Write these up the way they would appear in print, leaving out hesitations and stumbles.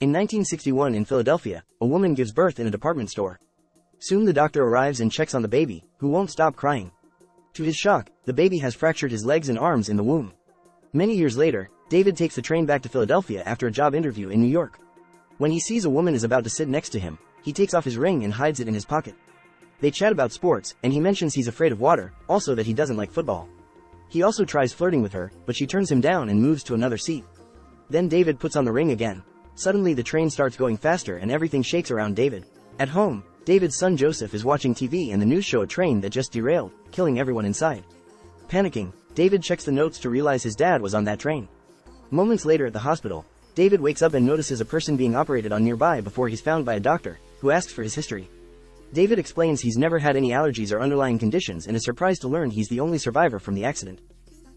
In 1961 in Philadelphia, a woman gives birth in a department store. Soon the doctor arrives and checks on the baby, who won't stop crying. To his shock, the baby has fractured his legs and arms in the womb. Many years later, David takes the train back to Philadelphia after a job interview in New York. When he sees a woman is about to sit next to him, he takes off his ring and hides it in his pocket. They chat about sports, and he mentions he's afraid of water, also that he doesn't like football. He also tries flirting with her, but she turns him down and moves to another seat. Then David puts on the ring again. Suddenly the train starts going faster and everything shakes around David. At home, David's son Joseph is watching TV and the news show a train that just derailed, killing everyone inside. Panicking, David checks the notes to realize his dad was on that train. Moments later at the hospital, David wakes up and notices a person being operated on nearby before he's found by a doctor, who asks for his history. David explains he's never had any allergies or underlying conditions and is surprised to learn he's the only survivor from the accident.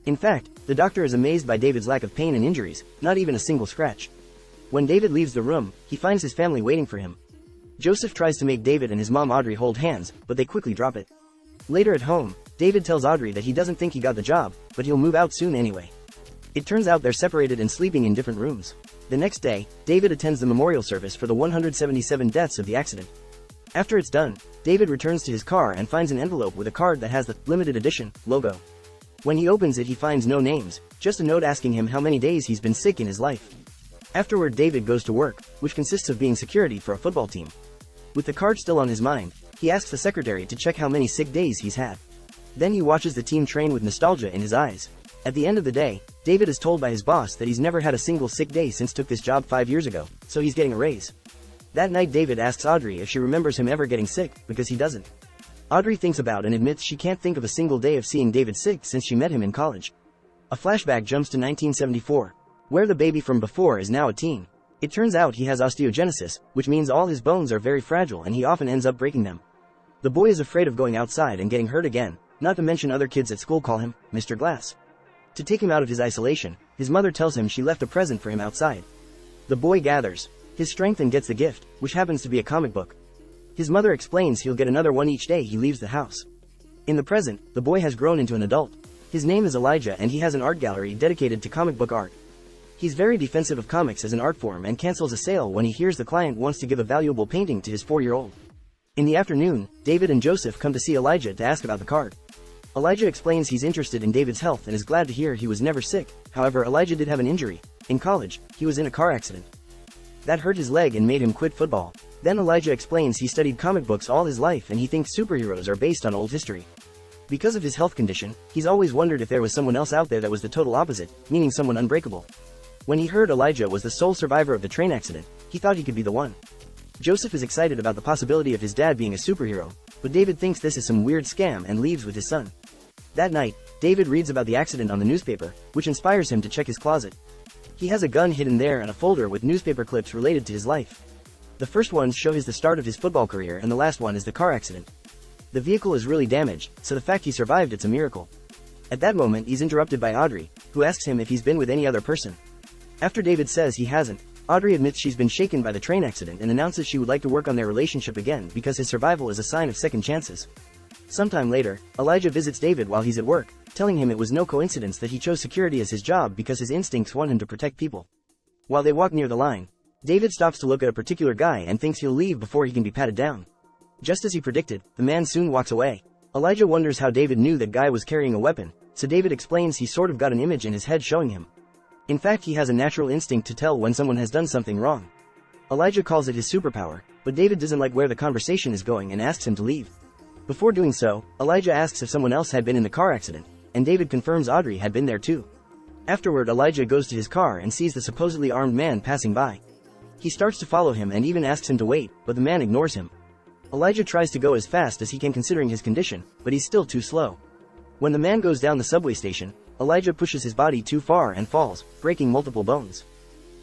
In fact, the doctor is amazed by David's lack of pain and injuries, not even a single scratch. When David leaves the room, he finds his family waiting for him. Joseph tries to make David and his mom Audrey hold hands, but they quickly drop it. Later at home, David tells Audrey that he doesn't think he got the job, but he'll move out soon anyway. It turns out they're separated and sleeping in different rooms. The next day, David attends the memorial service for the 177 deaths of the accident. After it's done, David returns to his car and finds an envelope with a card that has the limited edition logo. When he opens it, he finds no names, just a note asking him how many days he's been sick in his life. Afterward, David goes to work, which consists of being security for a football team. With the card still on his mind, he asks the secretary to check how many sick days he's had. Then he watches the team train with nostalgia in his eyes. At the end of the day, David is told by his boss that he's never had a single sick day since took this job 5 years ago, so he's getting a raise. That night David asks Audrey if she remembers him ever getting sick, because he doesn't. Audrey thinks about and admits she can't think of a single day of seeing David sick since she met him in college. A flashback jumps to 1974. Where the baby from before is now a teen. It turns out he has osteogenesis, which means all his bones are very fragile and he often ends up breaking them. The boy is afraid of going outside and getting hurt again, not to mention other kids at school call him Mr. Glass. To take him out of his isolation, his mother tells him she left a present for him outside. The boy gathers his strength and gets the gift, which happens to be a comic book. His mother explains he'll get another one each day he leaves the house. In the present, the boy has grown into an adult. His name is Elijah and he has an art gallery dedicated to comic book art. He's very defensive of comics as an art form and cancels a sale when he hears the client wants to give a valuable painting to his 4-year-old. In the afternoon, David and Joseph come to see Elijah to ask about the card. Elijah explains he's interested in David's health and is glad to hear he was never sick. However, Elijah did have an injury. In college, he was in a car accident. That hurt his leg and made him quit football. Then Elijah explains he studied comic books all his life and he thinks superheroes are based on old history. Because of his health condition, he's always wondered if there was someone else out there that was the total opposite, meaning someone unbreakable. When he heard Elijah was the sole survivor of the train accident, he thought he could be the one. Joseph is excited about the possibility of his dad being a superhero, but David thinks this is some weird scam and leaves with his son. That night, David reads about the accident on the newspaper, which inspires him to check his closet. He has a gun hidden there and a folder with newspaper clips related to his life. The first ones show the start of his football career and the last one is the car accident. The vehicle is really damaged, so the fact he survived it's a miracle. At that moment he's interrupted by Audrey, who asks him if he's been with any other person. After David says he hasn't, Audrey admits she's been shaken by the train accident and announces she would like to work on their relationship again because his survival is a sign of second chances. Sometime later, Elijah visits David while he's at work, telling him it was no coincidence that he chose security as his job because his instincts want him to protect people. While they walk near the line, David stops to look at a particular guy and thinks he'll leave before he can be patted down. Just as he predicted, the man soon walks away. Elijah wonders how David knew that guy was carrying a weapon, so David explains he sort of got an image in his head showing him. In fact, he has a natural instinct to tell when someone has done something wrong. Elijah calls it his superpower, but David doesn't like where the conversation is going and asks him to leave. Before doing so, Elijah asks if someone else had been in the car accident, and David confirms Audrey had been there too. Afterward, Elijah goes to his car and sees the supposedly armed man passing by. He starts to follow him and even asks him to wait, but the man ignores him. Elijah tries to go as fast as he can considering his condition, but he's still too slow. When the man goes down the subway station, Elijah pushes his body too far and falls, breaking multiple bones.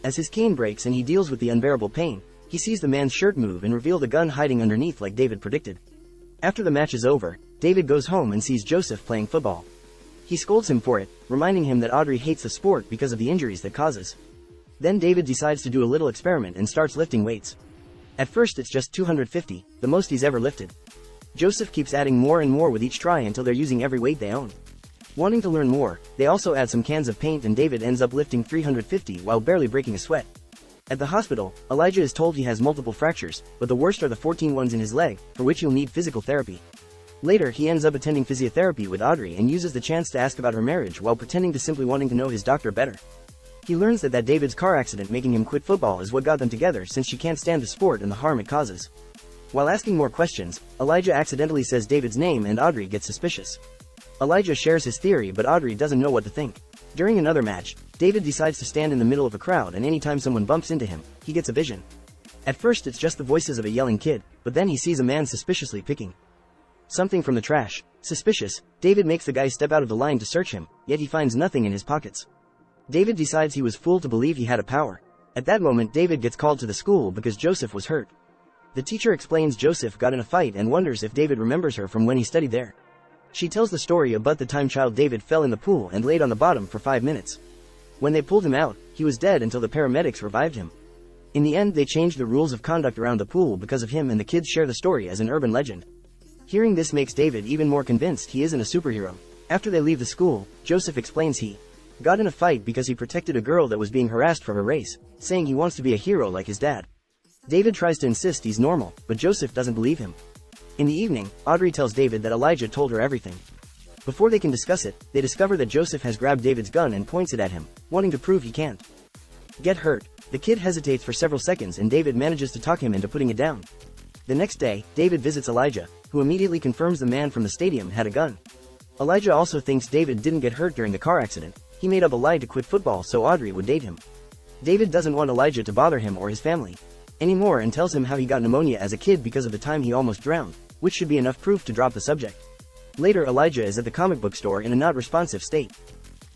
As his cane breaks and he deals with the unbearable pain, he sees the man's shirt move and reveal the gun hiding underneath like David predicted. After the match is over, David goes home and sees Joseph playing football. He scolds him for it, reminding him that Audrey hates the sport because of the injuries that causes. Then David decides to do a little experiment and starts lifting weights. At first it's just 250, the most he's ever lifted. Joseph keeps adding more and more with each try until they're using every weight they own. Wanting to learn more, they also add some cans of paint and David ends up lifting 350 while barely breaking a sweat. At the hospital, Elijah is told he has multiple fractures, but the worst are the 14 ones in his leg, for which he'll need physical therapy. Later he ends up attending physiotherapy with Audrey and uses the chance to ask about her marriage while pretending to simply wanting to know his doctor better. He learns that David's car accident making him quit football is what got them together since she can't stand the sport and the harm it causes. While asking more questions, Elijah accidentally says David's name and Audrey gets suspicious. Elijah shares his theory but Audrey doesn't know what to think. During another match, David decides to stand in the middle of a crowd and anytime someone bumps into him, he gets a vision. At first it's just the voices of a yelling kid, but then he sees a man suspiciously picking something from the trash. Suspicious, David makes the guy step out of the line to search him, yet he finds nothing in his pockets. David decides he was fooled to believe he had a power. At that moment David gets called to the school because Joseph was hurt. The teacher explains Joseph got in a fight and wonders if David remembers her from when he studied there. She tells the story about the time child David fell in the pool and laid on the bottom for 5 minutes. When they pulled him out, he was dead until the paramedics revived him. In the end they changed the rules of conduct around the pool because of him and the kids share the story as an urban legend. Hearing this makes David even more convinced he isn't a superhero. After they leave the school, Joseph explains he got in a fight because he protected a girl that was being harassed for her race, saying he wants to be a hero like his dad. David tries to insist he's normal, but Joseph doesn't believe him. In the evening, Audrey tells David that Elijah told her everything. Before they can discuss it, they discover that Joseph has grabbed David's gun and points it at him, wanting to prove he can't get hurt. The kid hesitates for several seconds and David manages to talk him into putting it down. The next day, David visits Elijah, who immediately confirms the man from the stadium had a gun. Elijah also thinks David didn't get hurt during the car accident. He made up a lie to quit football so Audrey would date him. David doesn't want Elijah to bother him or his family anymore and tells him how he got pneumonia as a kid because of the time he almost drowned, which should be enough proof to drop the subject. Later Elijah is at the comic book store in a not responsive state.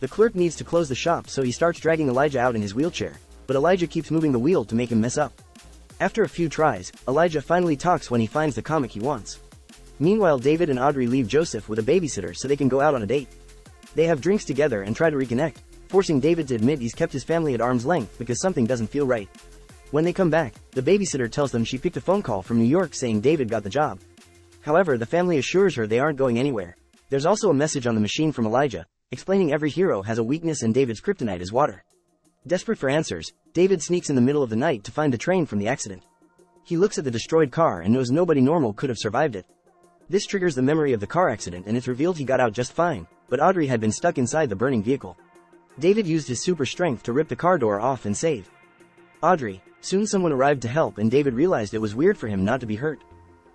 The clerk needs to close the shop so he starts dragging Elijah out in his wheelchair, but Elijah keeps moving the wheel to make him mess up. After a few tries, Elijah finally talks when he finds the comic he wants. Meanwhile David and Audrey leave Joseph with a babysitter so they can go out on a date. They have drinks together and try to reconnect, forcing David to admit he's kept his family at arm's length because something doesn't feel right. When they come back, the babysitter tells them she picked a phone call from New York saying David got the job. However, the family assures her they aren't going anywhere. There's also a message on the machine from Elijah, explaining every hero has a weakness and David's kryptonite is water. Desperate for answers, David sneaks in the middle of the night to find the train from the accident. He looks at the destroyed car and knows nobody normal could have survived it. This triggers the memory of the car accident and it's revealed he got out just fine, but Audrey had been stuck inside the burning vehicle. David used his super strength to rip the car door off and save Audrey. Soon someone arrived to help and David realized it was weird for him not to be hurt.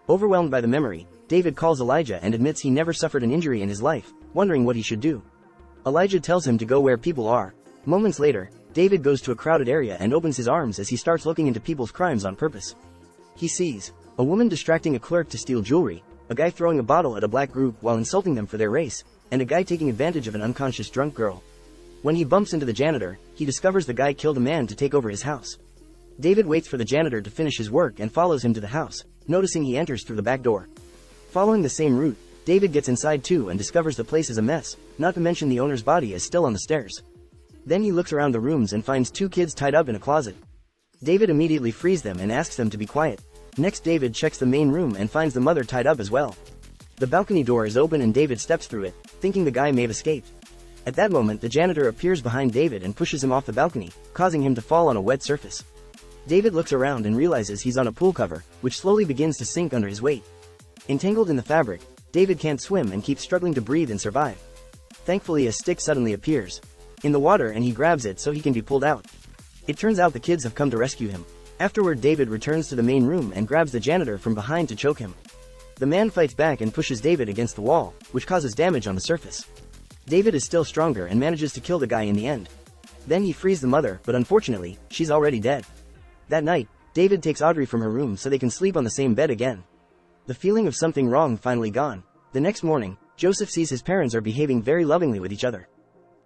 Overwhelmed by the memory, David calls Elijah and admits he never suffered an injury in his life, wondering what he should do. Elijah tells him to go where people are. Moments later, David goes to a crowded area and opens his arms as he starts looking into people's crimes on purpose. He sees a woman distracting a clerk to steal jewelry, a guy throwing a bottle at a black group while insulting them for their race, and a guy taking advantage of an unconscious drunk girl. When he bumps into the janitor, he discovers the guy killed a man to take over his house. David waits for the janitor to finish his work and follows him to the house, noticing he enters through the back door. Following the same route, David gets inside too and discovers the place is a mess, not to mention the owner's body is still on the stairs. Then he looks around the rooms and finds 2 kids tied up in a closet. David immediately frees them and asks them to be quiet. Next David checks the main room and finds the mother tied up as well. The balcony door is open and David steps through it, thinking the guy may have escaped. At that moment the janitor appears behind David and pushes him off the balcony, causing him to fall on a wet surface. David looks around and realizes he's on a pool cover, which slowly begins to sink under his weight. Entangled in the fabric, David can't swim and keeps struggling to breathe and survive. Thankfully a stick suddenly appears in the water and he grabs it so he can be pulled out. It turns out the kids have come to rescue him. Afterward David returns to the main room and grabs the janitor from behind to choke him. The man fights back and pushes David against the wall, which causes damage on the surface. David is still stronger and manages to kill the guy in the end. Then he frees the mother, but unfortunately, she's already dead. That night, David takes Audrey from her room so they can sleep on the same bed again. The feeling of something wrong finally gone. The next morning, Joseph sees his parents are behaving very lovingly with each other.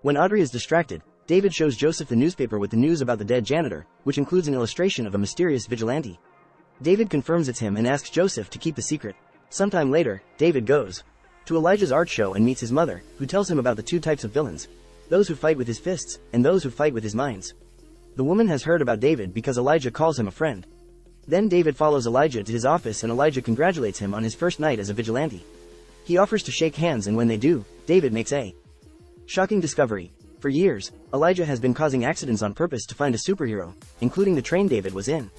When Audrey is distracted, David shows Joseph the newspaper with the news about the dead janitor, which includes an illustration of a mysterious vigilante. David confirms it's him and asks Joseph to keep the secret. Sometime later, David goes to Elijah's art show and meets his mother, who tells him about the 2 types of villains: those who fight with his fists, and those who fight with his minds. The woman has heard about David because Elijah calls him a friend. Then David follows Elijah to his office and Elijah congratulates him on his first night as a vigilante. He offers to shake hands and when they do, David makes a shocking discovery. For years, Elijah has been causing accidents on purpose to find a superhero, including the train David was in.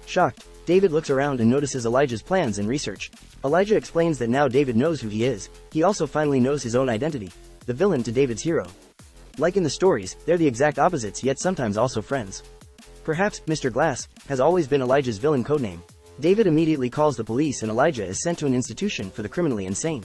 Shocked, David looks around and notices Elijah's plans and research. Elijah explains that now David knows who he is, he also finally knows his own identity, the villain to David's hero. Like in the stories, they're the exact opposites yet sometimes also friends. Perhaps Mr. Glass has always been Elijah's villain codename. David immediately calls the police and Elijah is sent to an institution for the criminally insane.